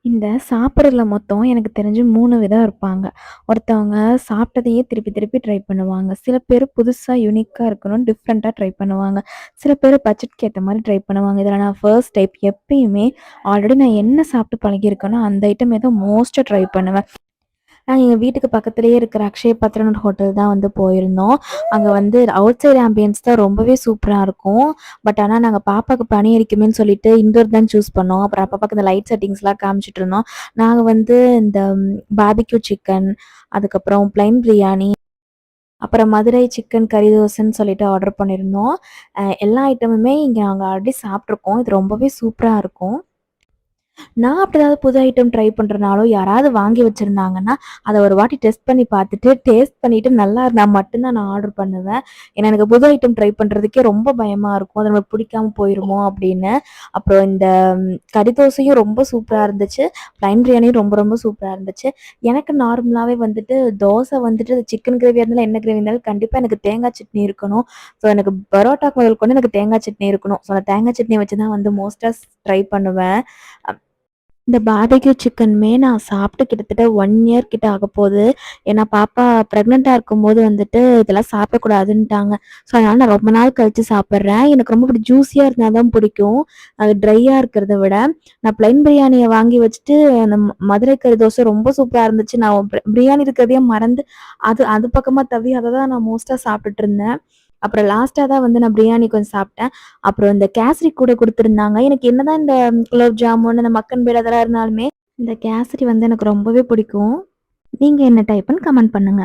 இந்த சாப்பிட்றதுல மொத்தம் எனக்கு தெரிஞ்சு 3 விதம் இருப்பாங்க. ஒருத்தவங்க சாப்பிட்டதையே திருப்பி திருப்பி ட்ரை பண்ணுவாங்க. சில பேரு புதுசா யூனிக்கா இருக்கணும்னு டிஃப்ரெண்ட்டா ட்ரை பண்ணுவாங்க. சில பேரு பட்ஜெட்க்கு ஏத்த மாரி ட்ரை பண்ணுவாங்க. இதில நான் ஃபர்ஸ்ட் டைப் எப்பயுமே ஆல்ரெடி நான் என்ன சாப்பிட்டு பழகியிருக்கேனோ, அந்த ஐட்டம் ஏதோ மோஸ்ட்டா ட்ரை பண்ணுவேன். நாங்க எங்க வீட்டுக்கு பக்கத்திலேயே இருக்கிற அக்ஷய பாத்திரம்னு ஹோட்டல் தான் வந்து போயிருந்தோம். அங்க வந்து அவுட் சைட் ஆம்பியன்ஸ் தான் ரொம்பவே சூப்பரா இருக்கும். பட் ஆனா நாங்க பாப்பாக்கு பனி அடிக்குமேன்னு சொல்லிட்டு இன்டோர் தான் சூஸ் பண்ணோம். அப்புறம் பாப்பாக்கு இந்த லைட் செட்டிங்ஸ்லாம் காமிச்சுட்டு இருந்தோம். நாங்க வந்து இந்த பார்பிக்யூ சிக்கன், அதுக்கப்புறம் பிளைன் பிரியாணி, அப்புறம் மதுரை சிக்கன் கறி தோசைன்னு சொல்லிட்டு ஆர்டர் பண்ணியிருந்தோம். எல்லா ஐட்டமுமே இங்க நாங்க ஆல்ரெடி சாப்பிட்டுருக்கோம். இது ரொம்பவே சூப்பரா இருக்கும். நான் அப்படி ஏதாவது புது ஐட்டம் ட்ரை பண்றனாலோ, யாராவது வாங்கி வச்சிருந்தாங்கன்னா, அத ஒரு வாட்டி டெஸ்ட் பண்ணி பார்த்துட்டு, டேஸ்ட் பண்ணிட்டு நல்லா இருந்தா மட்டும் தான் நான் ஆர்டர் பண்ணுவேன். ஏன்னா எனக்கு புது ஐட்டம் ட்ரை பண்றதுக்கே ரொம்ப பயமா இருக்கும். அது நமக்கு பிடிக்காம போயிருமோ அப்படின்னு. அப்புறம் இந்த கறி தோசையும் ரொம்ப சூப்பரா இருந்துச்சு. பிளைன் பிரியாணியும் ரொம்ப ரொம்ப சூப்பரா இருந்துச்சு. எனக்கு நார்மலாவே வந்துட்டு தோசை வந்துட்டு சிக்கன் கிரேவியா இருந்தாலும், என்ன கிரேவி இருந்தாலும் கண்டிப்பா எனக்கு தேங்காய் சட்னி இருக்கணும். ஸோ எனக்கு பரோட்டாக்கு முதல் கொண்டு எனக்கு தேங்காய் சட்னி இருக்கணும். ஸோ அந்த தேங்காய் சட்னி வச்சு தான் வந்து மோஸ்ட்டா ட்ரை பண்ணுவேன். இந்த பார்பிக்யூ சிக்கனுமே நான் சாப்பிட்டு கிட்டத்தட்ட 1 இயர் கிட்ட ஆகப்போகுது. ஏன்னா பாப்பா ப்ரெக்னென்ட்டா இருக்கும்போது வந்துட்டு இதெல்லாம் சாப்பிடக்கூடாதுன்ட்டாங்க. ஸோ அதனால நான் ரொம்ப நாள் கழிச்சு சாப்பிட்றேன். எனக்கு ரொம்ப ஜூஸியா இருந்தா தான் பிடிக்கும். அது ட்ரையா இருக்கிறத விட. நான் பிளைன் பிரியாணிய வாங்கி வச்சுட்டு அந்த மதுரை கறி தோசை ரொம்ப சூப்பரா இருந்துச்சு. நான் பிரியாணி இருக்கிறதையே மறந்து அது அது பக்கமா தள்ளி அத தான் நான் மோஸ்ட்டா சாப்பிட்டுட்டு இருந்தேன். அப்புறம் லாஸ்ட்டா தான் வந்து நான் பிரியாணி கொஞ்சம் சாப்பிட்டேன். அப்புறம் இந்த கேசரி கூட குடுத்துருந்தாங்க. எனக்கு என்னதான் இந்த குலோப் ஜாமுன், இந்த மக்கன் பேல் அதெல்லாம் இருந்தாலுமே, இந்த கேசரி வந்து எனக்கு ரொம்பவே பிடிக்கும். நீங்க என்ன டைப்புன்னு கமெண்ட் பண்ணுங்க.